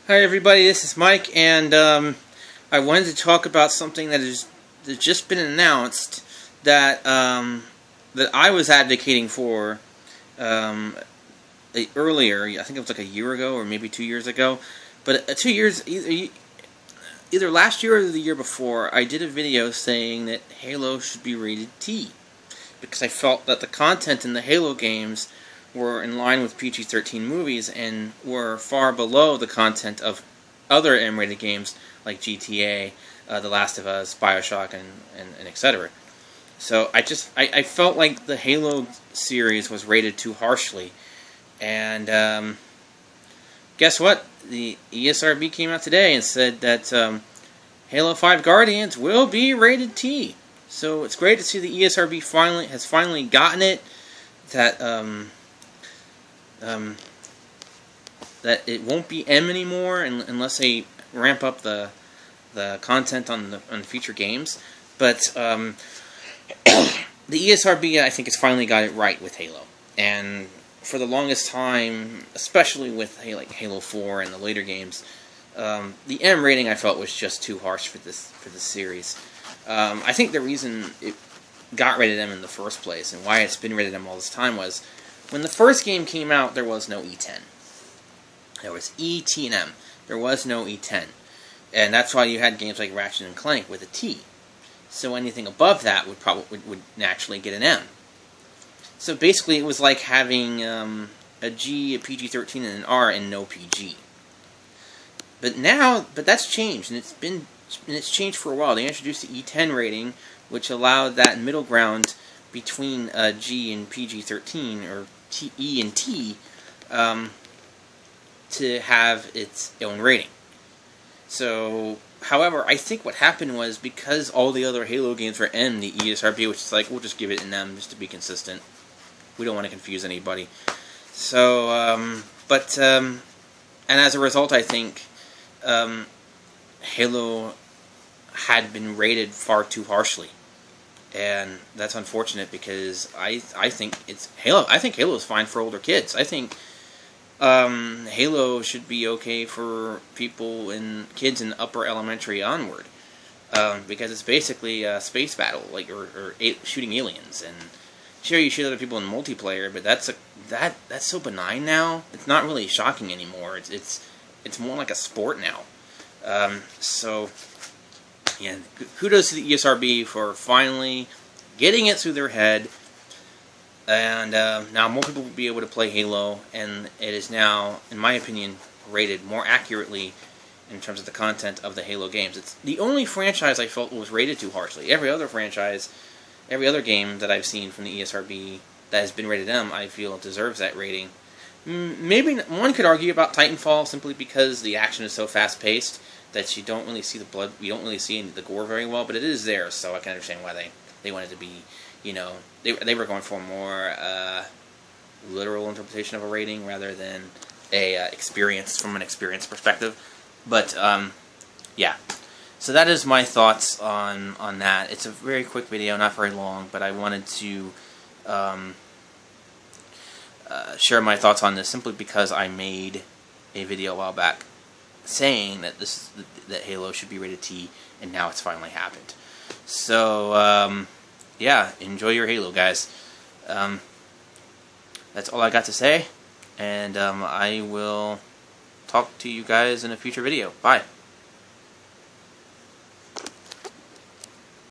Hi everybody, this is Mike, and I wanted to talk about something that's just been announced that that I was advocating for earlier. I think it was like a year ago or maybe 2 years ago. But 2 years, either last year or the year before, I did a video saying that Halo should be rated T, because I felt that the content in the Halo games were in line with PG-13 movies and were far below the content of other M-rated games like GTA, The Last of Us, Bioshock, and etc. So I felt like the Halo series was rated too harshly, and guess what? The ESRB came out today and said that Halo 5 Guardians will be rated T. So it's great to see the ESRB has finally gotten it, that that it won't be M anymore unless they ramp up the content on the future games. But the ESRB, I think, has finally got it right with Halo. And for the longest time, especially with Halo 4 and the later games, the M rating I felt was just too harsh for this series. I think the reason it got rated M in the first place and why it's been rated M all this time was when the first game came out, there was no E10. There was E, T, and M. There was no E10. And that's why you had games like Ratchet and Clank with a T. So anything above that would naturally get an M. So basically it was like having a G, a PG-13, and an R, and no PG. But that's changed, and it's changed for a while. They introduced the E10 rating, which allowed that middle ground between G and PG-13, or E and T, to have its own rating. So, however, I think what happened was, because all the other Halo games were M, the ESRB, which is like, we'll just give it an M just to be consistent. We don't want to confuse anybody. So, and as a result, I think Halo had been rated far too harshly. And that's unfortunate, because I think Halo is fine for older kids. I think Halo should be okay for kids in upper elementary onward, because it's basically a space battle, or shooting aliens. And sure, you shoot other people in multiplayer, but that's so benign now. It's not really shocking anymore. It's more like a sport now. So. Yeah, kudos to the ESRB for finally getting it through their head, and now more people will be able to play Halo, and it is now, in my opinion, rated more accurately in terms of the content of the Halo games. It's the only franchise I felt was rated too harshly. Every other franchise, every other game that I've seen from the ESRB that has been rated M, I feel deserves that rating. Maybe one could argue about Titanfall, simply because the action is so fast-paced that you don't really see the blood, you don't really see the gore very well, but it is there, so I can understand why they wanted to be, they were going for a more literal interpretation of a rating rather than from an experience perspective. But yeah, so that is my thoughts on that. It's a very quick video, not very long, but I wanted to share my thoughts on this simply because I made a video a while back saying that that Halo should be rated T, and now it's finally happened. So yeah, enjoy your Halo, guys. That's all I got to say, and I will talk to you guys in a future video. Bye.